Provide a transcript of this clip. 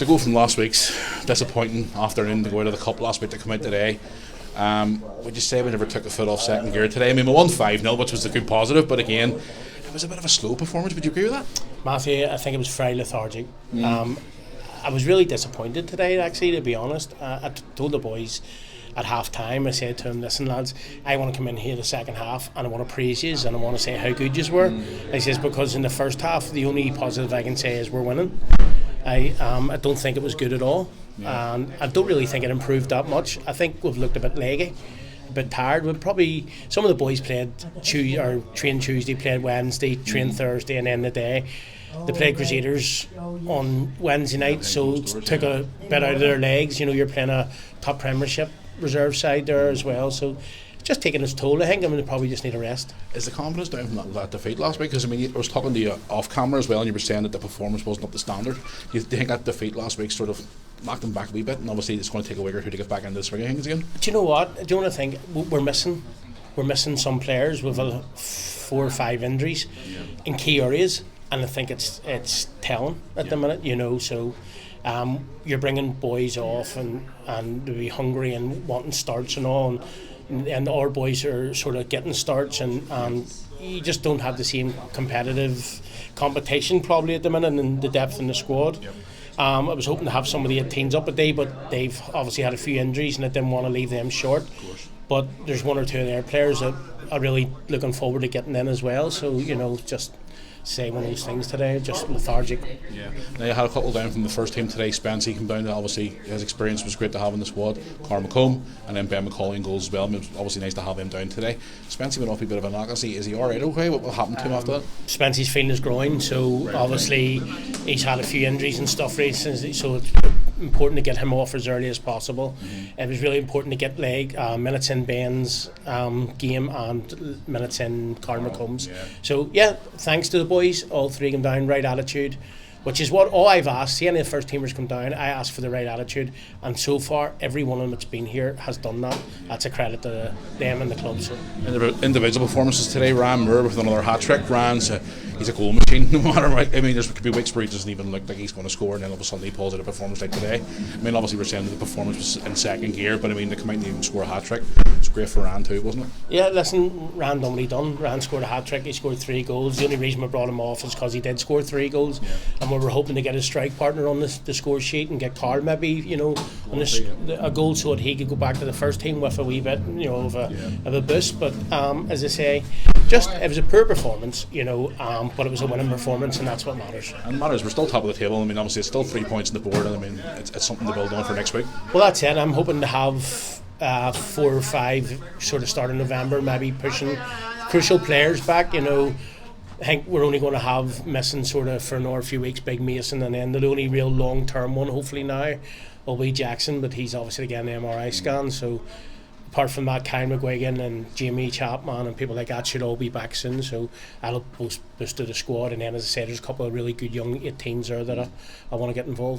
To go from last week's disappointing afternoon to go out of the cup last week to come out today, would you say we never took a foot off second gear today? I mean, we won 5-0, which was a good positive, but again, it was a bit of a slow performance. Would you agree with that? Matthew, I think it was very lethargic. I was really disappointed today, actually, to be honest. I told the boys at half time, I said to them, listen lads, I want to come in here the second half and I want to praise you and I want to say how good you were. I says, because in the first half the only positive I can say is we're winning. I don't think it was good at all, and I don't really think it improved that much. I think we've looked a bit leggy, a bit tired. We've probably, some of the boys played trained Tuesday, played Wednesday, trained Thursday, and then the day they played Crusaders on Wednesday night, so took a bit out of their legs. You know, you're playing a top Premiership reserve side there as well, so just taking its toll. I think they probably just need a rest. Is the confidence down from that defeat last week? Because I mean, I was talking to you off camera as well, and you were saying that the performance wasn't up to standard. Do you think that defeat last week sort of knocked them back a wee bit, and obviously it's going to take a week or two to get back into the swing of things again? Do you know what? Do you want to think we're missing some players with 4 or 5 injuries in key areas, and I think it's telling at the minute. You know, so. You're bringing boys off and to be hungry and wanting starts and all, and our boys are sort of getting starts, and you just don't have the same competitive competition probably at the minute and the depth in the squad. I was hoping to have some of the 18s up a day, but they've obviously had a few injuries and I didn't want to leave them short. But there's 1 or 2 of their players that are really looking forward to getting in as well, so you know, just say one of those things today, just lethargic. Now you had a couple down from the first team today. Spency came down, and obviously his experience was great to have in the squad. Conor McComb and then Ben McCauley in goals as well. It was obviously nice to have him down today. Spency went off a bit of a knock. Is he alright okay? What happened to him after that? Spency's feeling his groin, so obviously he's had a few injuries and stuff recently, so it's important to get him off as early as possible. It was really important to get minutes in Ben's game and minutes in Conor McComb's. So yeah, thanks to the boys, all 3 came down, right attitude, which is what all I've asked. See, any of the first teamers come down, I asked for the right attitude, and so far every one of them that's been here has done that. That's a credit to them and the club. So individual performances today, Ryan Moore with another hat-trick. He's a goal machine no matter what. I mean, there could be weeks where he doesn't even look like he's going to score, and then all of a sudden he pulls out a performance like today. I mean, obviously we're saying that the performance was in second gear, but I mean, to come out and even score a hat-trick, it's great for Ryan too, wasn't it? Yeah, listen, Ryan done what he done. Ryan scored a hat-trick, he scored 3 goals. The only reason we brought him off is because he did score 3 goals, and we were hoping to get his strike partner on the score sheet and get Carl maybe, you know, on a goal so that he could go back to the first team with a wee bit, you know, of a boost. But as I say, just it was a poor performance, you know, but it was a winning performance, and that's what matters. And matters, we're still top of the table. I mean, obviously it's still 3 points on the board, and I mean, it's something to build on for next week. Well, that's it. I'm hoping to have 4 or 5 sort of start in November, maybe pushing crucial players back, you know. I think we're only going to have missing sort of for another few weeks Big Mason, and then the only real long term one hopefully now will be Jackson, but he's obviously getting an MRI scan. So apart from that, Kyle McGuigan and Jamie Chapman and people like that should all be back soon, so that'll boost to the squad. And then, as I said, there's a couple of really good young 18s there that I want to get involved.